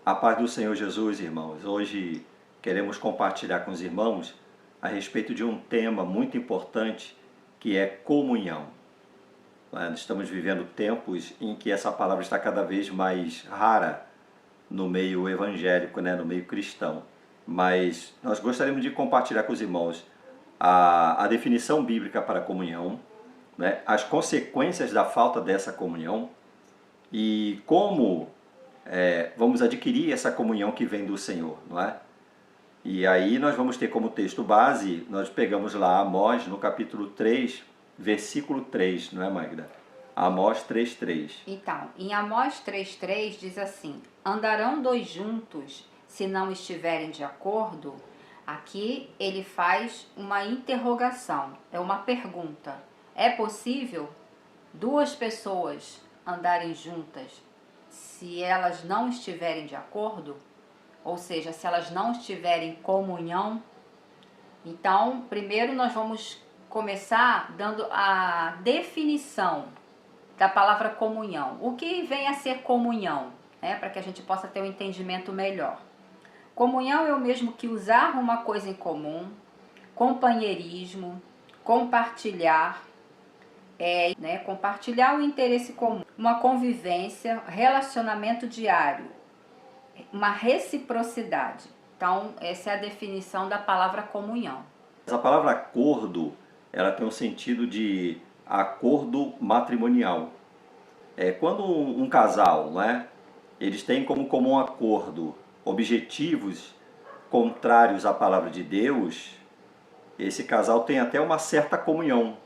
A paz do Senhor Jesus, irmãos. Hoje queremos compartilhar com os irmãos a respeito de um tema muito importante que é comunhão. Estamos vivendo tempos em que essa palavra está cada vez mais rara no meio evangélico, no meio cristão. Mas nós gostaríamos de compartilhar com os irmãos a definição bíblica para a comunhão, as consequências da falta dessa comunhão e como vamos adquirir essa comunhão que vem do Senhor, não é? E aí nós vamos ter como texto base, nós pegamos lá Amós no capítulo 3, versículo 3, não é, Magda? Amós 3:3. Então, em Amós 3:3 diz assim: andarão dois juntos se não estiverem de acordo? Aqui ele faz uma interrogação, é uma pergunta. É possível duas pessoas andarem juntas se elas não estiverem de acordo? Ou seja, se elas não estiverem em comunhão? Então, primeiro nós vamos começar dando a definição da palavra comunhão. O que vem a ser comunhão? Para que a gente possa ter um entendimento melhor. Comunhão é o mesmo que usar uma coisa em comum, companheirismo, compartilhar, compartilhar o interesse comum, uma convivência, relacionamento diário, uma reciprocidade. Então, essa é a definição da palavra comunhão. Essa palavra acordo, ela tem um sentido de acordo matrimonial. Quando um casal, eles têm como comum acordo objetivos contrários à palavra de Deus, esse casal tem até uma certa comunhão.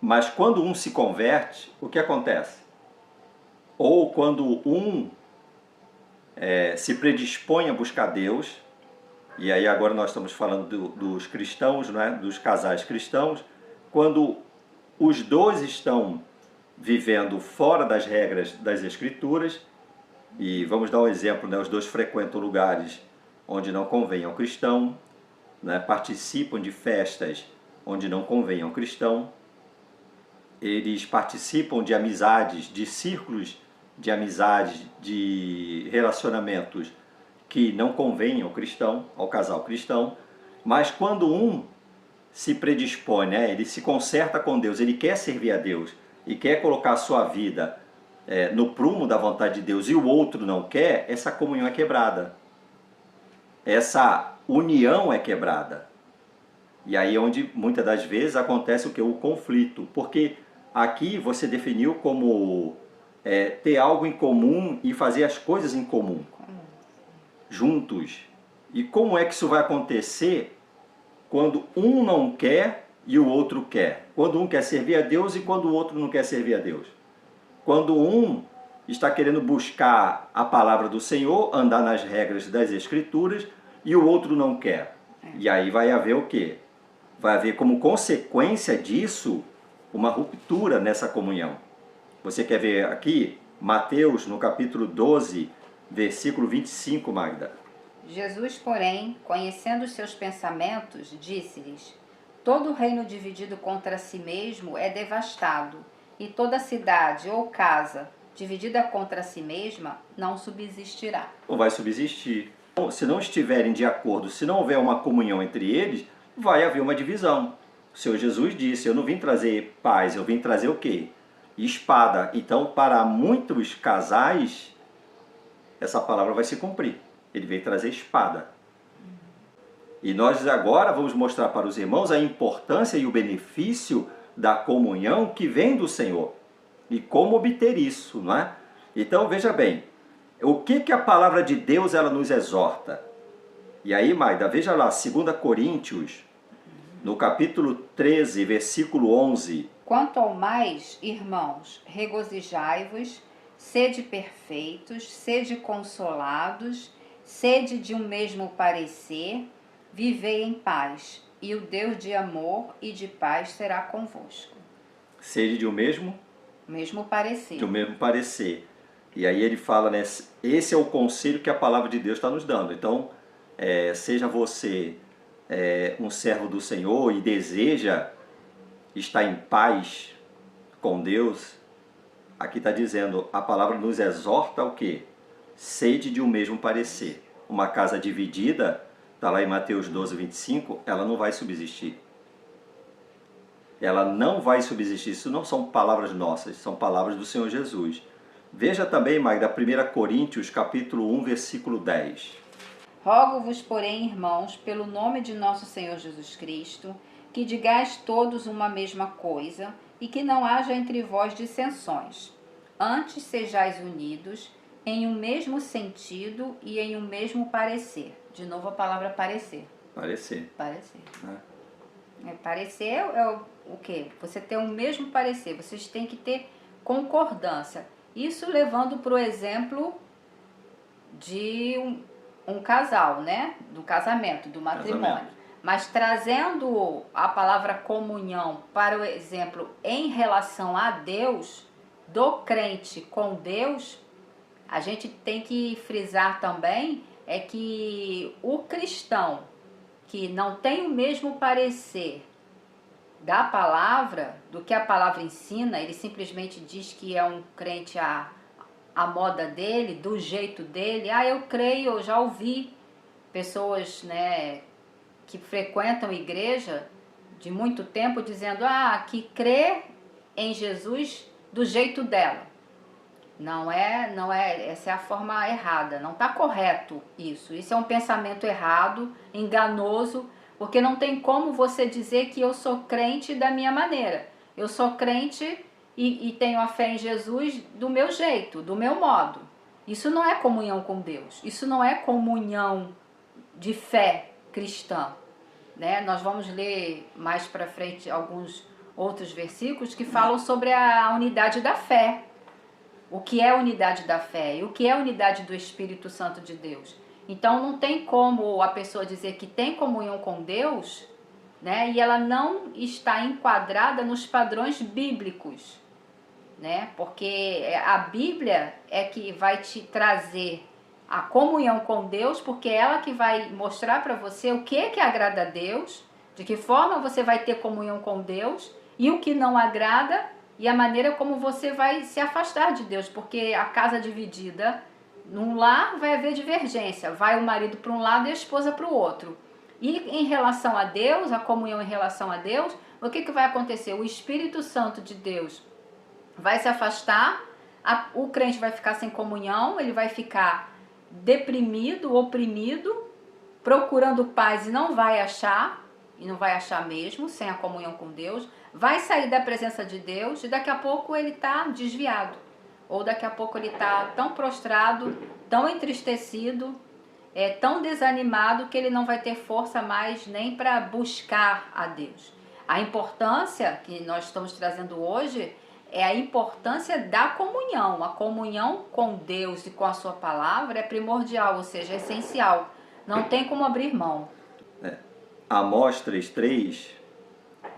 Mas quando um se converte, o que acontece? Ou quando um se predispõe a buscar Deus, e aí agora nós estamos falando dos cristãos, dos casais cristãos, quando os dois estão vivendo fora das regras das Escrituras, e vamos dar um exemplo, os dois frequentam lugares onde não convém ao cristão, participam de festas onde não convém ao cristão, eles participam de amizades, de círculos de amizades, de relacionamentos que não convêm ao cristão, ao casal cristão, mas quando um se predispõe, ele se conserta com Deus, ele quer servir a Deus e quer colocar a sua vida no prumo da vontade de Deus e o outro não quer, essa comunhão é quebrada. Essa união é quebrada. E aí é onde muitas das vezes acontece o que? O conflito. Porque aqui você definiu como ter algo em comum e fazer as coisas em comum. Juntos. E como é que isso vai acontecer quando um não quer e o outro quer? Quando um quer servir a Deus e quando o outro não quer servir a Deus? Quando um está querendo buscar a palavra do Senhor, andar nas regras das Escrituras, e o outro não quer. E aí vai haver o quê? Vai haver como consequência disso uma ruptura nessa comunhão. Você quer ver aqui? Mateus, no capítulo 12, versículo 25, Magda. Jesus, porém, conhecendo os seus pensamentos, disse-lhes: todo reino dividido contra si mesmo é devastado, e toda cidade ou casa dividida contra si mesma não subsistirá. Não vai subsistir. Se não estiverem de acordo, se não houver uma comunhão entre eles, vai haver uma divisão. O Senhor Jesus disse: eu não vim trazer paz, eu vim trazer o quê? Espada. Então, para muitos casais, essa palavra vai se cumprir. Ele veio trazer espada. E nós agora vamos mostrar para os irmãos a importância e o benefício da comunhão que vem do Senhor. E como obter isso, não é? Então, veja bem, o que a palavra de Deus ela nos exorta? E aí, Magda, veja lá, 2 Coríntios, no capítulo 13, versículo 11. Quanto ao mais, irmãos, regozijai-vos, sede perfeitos, sede consolados, sede de um mesmo parecer, vivei em paz, e o Deus de amor e de paz será convosco. Sede de um mesmo parecer. De um mesmo parecer. E aí ele fala, esse é o conselho que a palavra de Deus está nos dando. Então, seja você um servo do Senhor e deseja estar em paz com Deus, aqui está dizendo, a palavra nos exorta o quê? sede de um mesmo parecer. Uma casa dividida, está lá em Mateus 12, 25, ela não vai subsistir. Ela não vai subsistir. Isso não são palavras nossas, são palavras do Senhor Jesus. Veja também, Magda, 1 Coríntios, capítulo 1, versículo 10. Rogo-vos, porém, irmãos, pelo nome de nosso Senhor Jesus Cristo, que digais todos uma mesma coisa e que não haja entre vós dissensões. Antes sejais unidos em um mesmo sentido e em um mesmo parecer. De novo a palavra parecer. Parecer. Parecer. Né? Parecer é o quê? Você ter o mesmo parecer. Vocês têm que ter concordância. Isso levando para o exemplo de um casal, né? Do casamento, do matrimônio. Mas trazendo a palavra comunhão para o exemplo em relação a Deus, do crente com Deus, a gente tem que frisar também é que o cristão que não tem o mesmo parecer da palavra, do que a palavra ensina, ele simplesmente diz que é um crente à moda dele, do jeito dele. Eu creio, eu já ouvi pessoas, né, que frequentam igreja de muito tempo dizendo que crê em Jesus do jeito dela. Não é, essa é a forma errada, não está correto isso. Isso é um pensamento errado, enganoso, porque não tem como você dizer que eu sou crente da minha maneira. Eu sou crente e tenho a fé em Jesus do meu jeito, do meu modo. Isso não é comunhão com Deus, isso não é comunhão de fé cristã. Né? Nós vamos ler mais para frente alguns outros versículos que falam sobre a unidade da fé. O que é a unidade da fé e o que é a unidade do Espírito Santo de Deus. Então não tem como a pessoa dizer que tem comunhão com Deus, né, e ela não está enquadrada nos padrões bíblicos, né? Porque a Bíblia é que vai te trazer a comunhão com Deus, porque é ela que vai mostrar para você o que é que agrada a Deus, de que forma você vai ter comunhão com Deus e o que não agrada e a maneira como você vai se afastar de Deus, porque a casa dividida, num lar vai haver divergência, vai o marido para um lado e a esposa para o outro. E em relação a Deus, a comunhão em relação a Deus, o que vai acontecer? O Espírito Santo de Deus vai se afastar, o crente vai ficar sem comunhão, ele vai ficar deprimido, oprimido, procurando paz e não vai achar mesmo, sem a comunhão com Deus, vai sair da presença de Deus e daqui a pouco ele está desviado, ou daqui a pouco ele está tão prostrado, tão entristecido, tão desanimado que ele não vai ter força mais nem para buscar a Deus. A importância que nós estamos trazendo hoje é a importância da comunhão. A comunhão com Deus e com a sua palavra é primordial, ou seja, é essencial. Não tem como abrir mão. Amós 3,3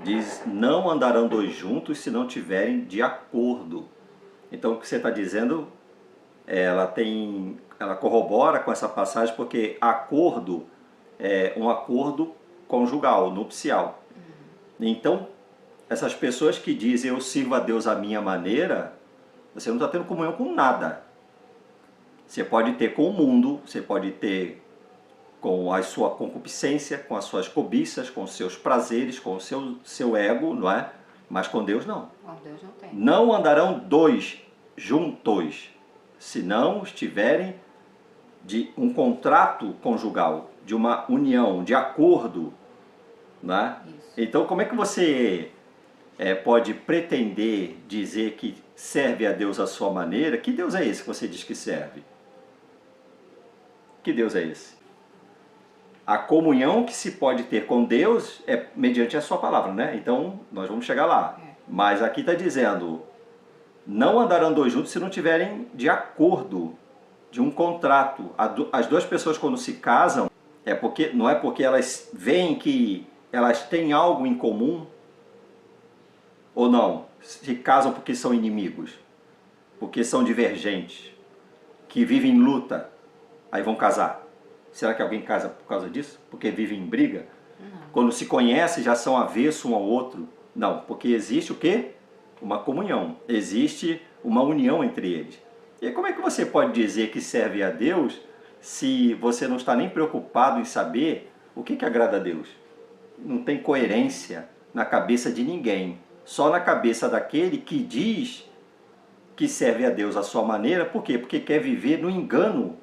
diz, não andarão dois juntos se não tiverem de acordo. Então o que você está dizendo, ela corrobora com essa passagem, porque acordo é um acordo conjugal, nupcial. Então, essas pessoas que dizem eu sirvo a Deus à minha maneira, você não está tendo comunhão com nada. Você pode ter com o mundo, você pode ter com a sua concupiscência, com as suas cobiças, com os seus prazeres, com o seu ego, não é? Mas com Deus não. Com Deus não tem. Não andarão dois juntos, se não estiverem de um contrato conjugal, de uma união, de acordo, né? Isso. Então como é que você pode pretender dizer que serve a Deus à sua maneira? Que Deus é esse que você diz que serve? Que Deus é esse? A comunhão que se pode ter com Deus é mediante a sua palavra, né? Então nós vamos chegar lá. Mas aqui está dizendo, não andarão dois juntos se não tiverem de acordo, de um contrato. As duas pessoas quando se casam, não é porque elas veem que elas têm algo em comum, ou não, se casam porque são inimigos, porque são divergentes, que vivem em luta, aí vão casar. Será que alguém casa por causa disso? Porque vivem em briga? Não. Quando se conhecem já são avessos um ao outro? Não, porque existe o quê? Uma comunhão, existe uma união entre eles. E aí, como é que você pode dizer que serve a Deus se você não está nem preocupado em saber o que agrada a Deus? Não tem coerência na cabeça de ninguém, só na cabeça daquele que diz que serve a Deus à sua maneira. Por quê? Porque quer viver no engano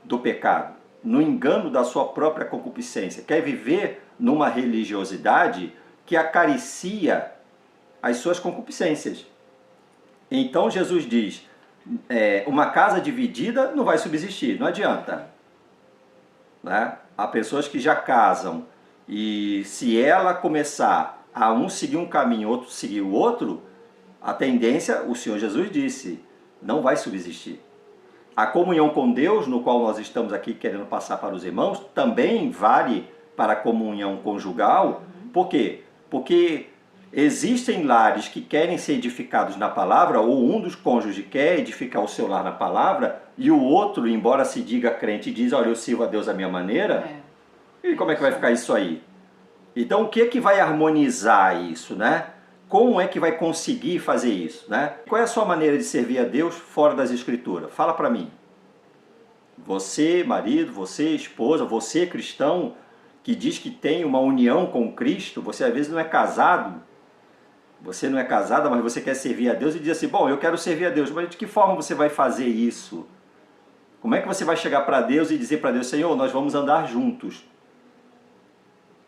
do pecado, no engano da sua própria concupiscência, quer viver numa religiosidade que acaricia as suas concupiscências. Então Jesus diz, uma casa dividida não vai subsistir, não adianta. Né? Há pessoas que já casam e se ela começar a um seguir um caminho, outro seguir o outro, a tendência, o Senhor Jesus disse, não vai subsistir. A comunhão com Deus, no qual nós estamos aqui querendo passar para os irmãos, também vale para a comunhão conjugal. Por quê? Porque existem lares que querem ser edificados na palavra, ou um dos cônjuges quer edificar o seu lar na palavra, e o outro, embora se diga crente, diz, olha, eu sirvo a Deus à minha maneira. E como é que vai ficar isso aí? Então, o que é que vai harmonizar isso, né? Como é que vai conseguir fazer isso, né? Qual é a sua maneira de servir a Deus fora das Escrituras? Fala para mim. Você, marido, você, esposa, você, cristão, que diz que tem uma união com Cristo, você às vezes não é casado, você não é casada, mas você quer servir a Deus e diz assim, bom, eu quero servir a Deus, mas de que forma você vai fazer isso? Como é que você vai chegar para Deus e dizer para Deus, Senhor, nós vamos andar juntos?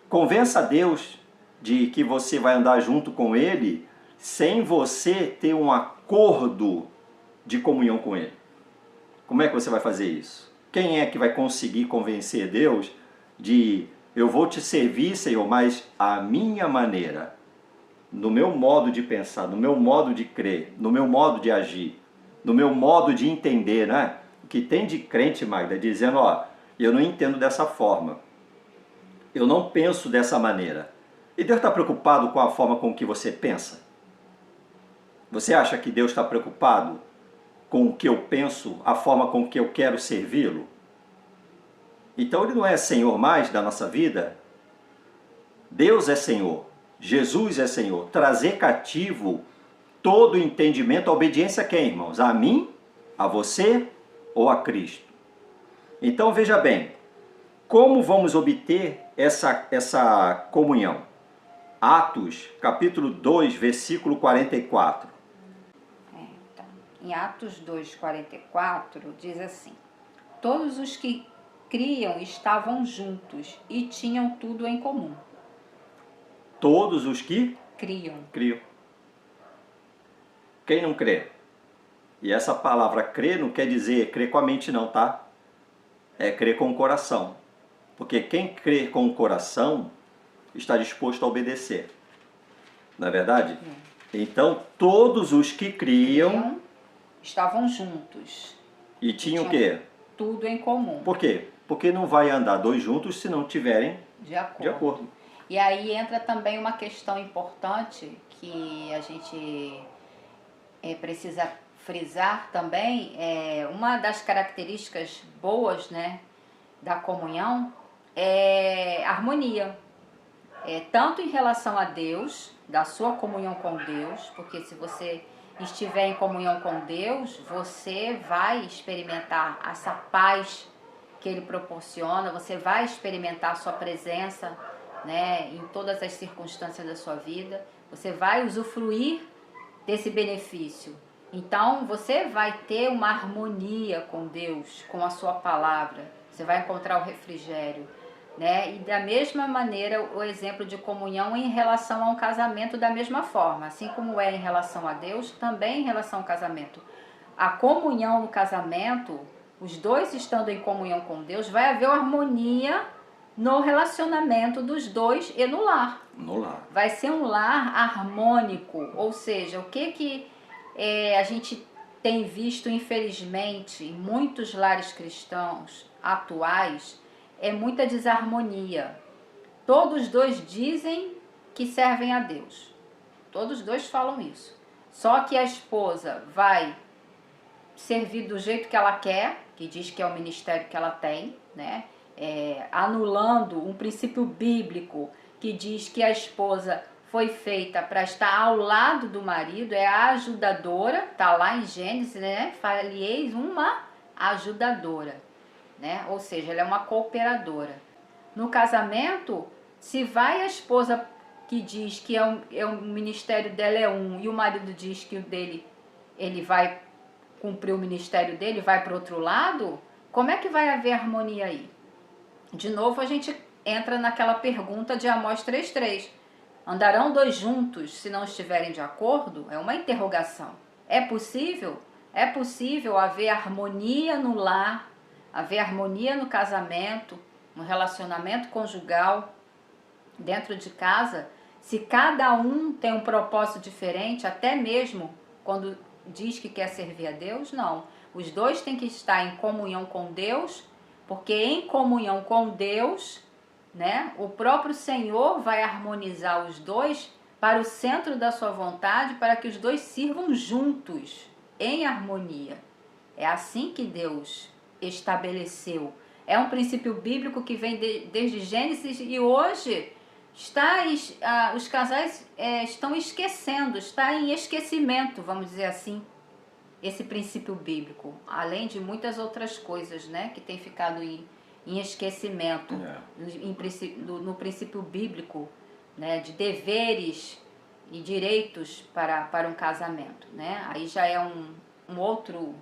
Convença a Deus de que você vai andar junto com Ele sem você ter um acordo de comunhão com Ele. Como é que você vai fazer isso? Quem é que vai conseguir convencer Deus de eu vou te servir, Senhor, mas a minha maneira, no meu modo de pensar, no meu modo de crer, no meu modo de agir, no meu modo de entender, né? O que tem de crente, Magda, dizendo, ó, eu não entendo dessa forma, eu não penso dessa maneira. E Deus está preocupado com a forma com que você pensa? Você acha que Deus está preocupado com o que eu penso, a forma com que eu quero servi-lo? Então Ele não é Senhor mais da nossa vida? Deus é Senhor, Jesus é Senhor. Trazer cativo todo o entendimento, a obediência a quem, irmãos? A mim, a você ou a Cristo? Então veja bem, como vamos obter essa comunhão? Atos, capítulo 2, versículo 44. Então, em Atos 2, 44, diz assim, todos os que criam estavam juntos e tinham tudo em comum. Todos os que Criam. Quem não crê? E essa palavra crer não quer dizer crer com a mente não, tá? É crer com o coração. Porque quem crê com o coração está disposto a obedecer. Não é verdade? Então, todos os que criam estavam juntos. E tinham o quê? Tudo em comum. Por quê? Porque não vai andar dois juntos se não tiverem de acordo. E aí entra também uma questão importante que a gente precisa frisar também. Uma das características boas, né, da comunhão é a harmonia. Tanto em relação a Deus, da sua comunhão com Deus, porque se você estiver em comunhão com Deus, você vai experimentar essa paz que Ele proporciona, você vai experimentar a sua presença, né, em todas as circunstâncias da sua vida, você vai usufruir desse benefício. Então, você vai ter uma harmonia com Deus, com a sua palavra, você vai encontrar o refrigério, né? E da mesma maneira, o exemplo de comunhão em relação a um casamento da mesma forma, assim como é em relação a Deus, também em relação ao casamento. A comunhão no casamento, os dois estando em comunhão com Deus, vai haver harmonia no relacionamento dos dois e no lar. Vai ser um lar harmônico, ou seja, o que a gente tem visto, infelizmente, em muitos lares cristãos atuais, é muita desarmonia. Todos dois dizem que servem a Deus. Todos dois falam isso. Só que a esposa vai servir do jeito que ela quer, que diz que é o ministério que ela tem, né? Anulando um princípio bíblico que diz que a esposa foi feita para estar ao lado do marido, é a ajudadora, tá lá em Gênesis, né? Falieis uma ajudadora, né? Ou seja, ela é uma cooperadora. No casamento, se vai a esposa que diz que o ministério dela é um e o marido diz que o dele, ele vai cumprir o ministério dele, vai para outro lado, como é que vai haver harmonia aí? De novo a gente entra naquela pergunta de Amós 3:3. Andarão dois juntos se não estiverem de acordo? É uma interrogação. É possível? É possível haver harmonia no lar, haver harmonia no casamento, no relacionamento conjugal, dentro de casa, se cada um tem um propósito diferente, até mesmo quando diz que quer servir a Deus? Não. Os dois têm que estar em comunhão com Deus, porque em comunhão com Deus, né, o próprio Senhor vai harmonizar os dois para o centro da sua vontade, para que os dois sirvam juntos, em harmonia. É assim que Deus estabeleceu. É um princípio bíblico que vem desde Gênesis e hoje os casais estão esquecendo, está em esquecimento, vamos dizer assim, esse princípio bíblico, além de muitas outras coisas, né, que tem ficado em esquecimento, no princípio bíblico, né, de deveres e direitos para um casamento, né? Aí já é um outro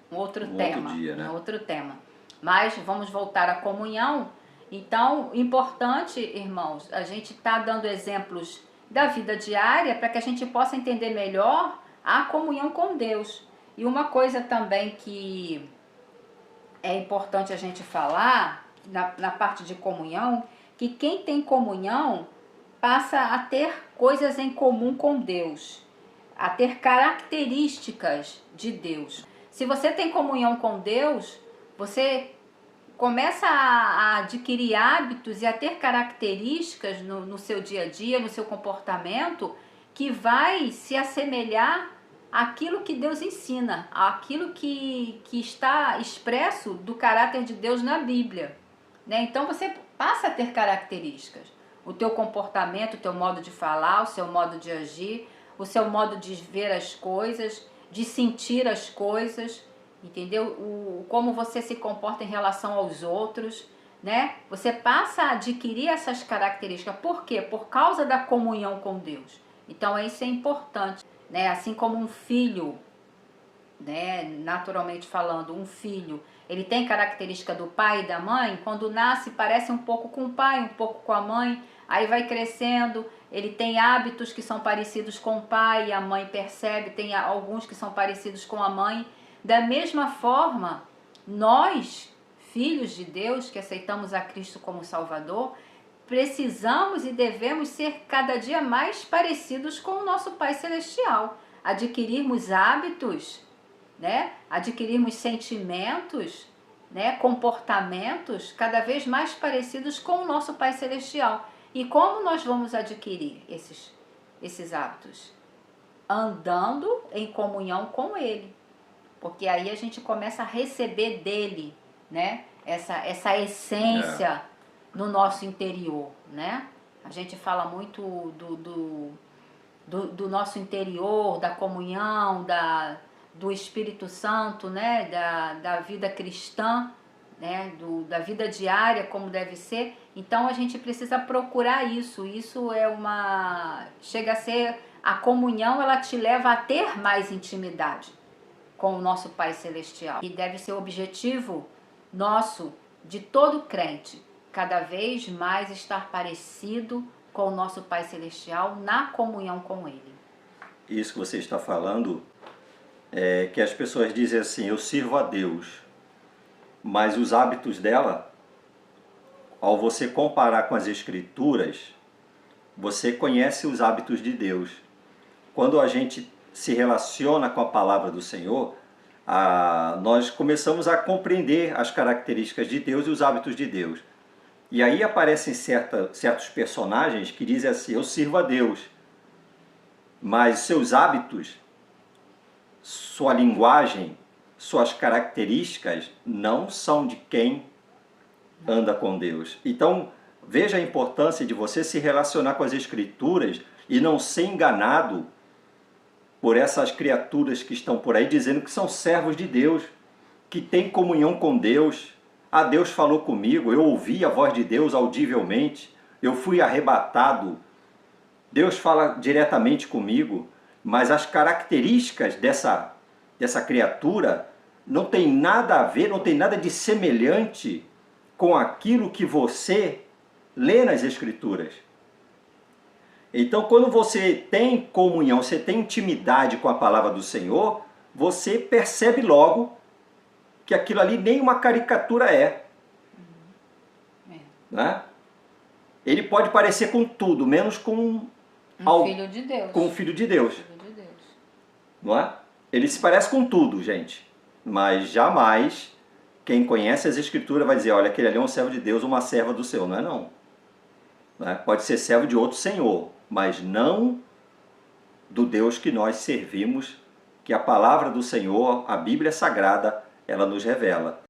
tema, outro dia, né? um outro tema. Mas vamos voltar à comunhão. Então, importante, irmãos, a gente está dando exemplos da vida diária para que a gente possa entender melhor a comunhão com Deus. E uma coisa também que é importante a gente falar na parte de comunhão, que quem tem comunhão passa a ter coisas em comum com Deus, a ter características de Deus. Se você tem comunhão com Deus, você começa a adquirir hábitos e a ter características no seu dia a dia, no seu comportamento, que vai se assemelhar àquilo que Deus ensina, àquilo que está expresso do caráter de Deus na Bíblia, né? Então você passa a ter características. O teu comportamento, o teu modo de falar, o seu modo de agir, o seu modo de ver as coisas, de sentir as coisas, entendeu? Como você se comporta em relação aos outros, né? Você passa a adquirir essas características. Por quê? Por causa da comunhão com Deus. Então isso é importante, né? Assim como um filho, né? Naturalmente falando, um filho, ele tem característica do pai e da mãe. Quando nasce parece um pouco com o pai, um pouco com a mãe. Aí vai crescendo, ele tem hábitos que são parecidos com o pai e a mãe percebe, tem alguns que são parecidos com a mãe. Da mesma forma, nós, filhos de Deus, que aceitamos a Cristo como Salvador, precisamos e devemos ser cada dia mais parecidos com o nosso Pai Celestial. Adquirirmos hábitos, né? Adquirirmos sentimentos, né? Comportamentos cada vez mais parecidos com o nosso Pai Celestial. E como nós vamos adquirir esses hábitos? Andando em comunhão com Ele. Porque aí a gente começa a receber dele, né? Essa essência no nosso interior, né? A gente fala muito do nosso interior, da comunhão, do Espírito Santo, né? Da vida cristã, né? Da vida diária, como deve ser. Então a gente precisa procurar isso. Isso chega a ser, a comunhão, ela te leva a ter mais intimidade com o nosso Pai Celestial. E deve ser o objetivo nosso, de todo crente, cada vez mais estar parecido com o nosso Pai Celestial na comunhão com Ele. Isso que você está falando é que as pessoas dizem assim, eu sirvo a Deus, mas os hábitos dela, ao você comparar com as Escrituras, você conhece os hábitos de Deus. Quando a gente se relaciona com a palavra do Senhor, nós começamos a compreender as características de Deus e os hábitos de Deus. E aí aparecem certos personagens que dizem assim, eu sirvo a Deus, mas seus hábitos, sua linguagem, suas características não são de quem anda com Deus. Então, veja a importância de você se relacionar com as Escrituras e não ser enganado por essas criaturas que estão por aí dizendo que são servos de Deus, que têm comunhão com Deus. Ah, Deus falou comigo, eu ouvi a voz de Deus audivelmente, eu fui arrebatado. Deus fala diretamente comigo, mas as características dessa criatura não tem nada a ver, não tem nada de semelhante com aquilo que você lê nas Escrituras. Então, quando você tem comunhão, você tem intimidade com a palavra do Senhor, você percebe logo que aquilo ali nem uma caricatura é. Né? Ele pode parecer com tudo, menos com Filho de Deus. Com o Filho de Deus. Filho de Deus. Não é? Ele se parece com tudo, gente. Mas jamais quem conhece as Escrituras vai dizer, olha, aquele ali é um servo de Deus, uma serva do Senhor. Não é não. Não é? Pode ser servo de outro Senhor, mas não do Deus que nós servimos, que a palavra do Senhor, a Bíblia Sagrada, ela nos revela.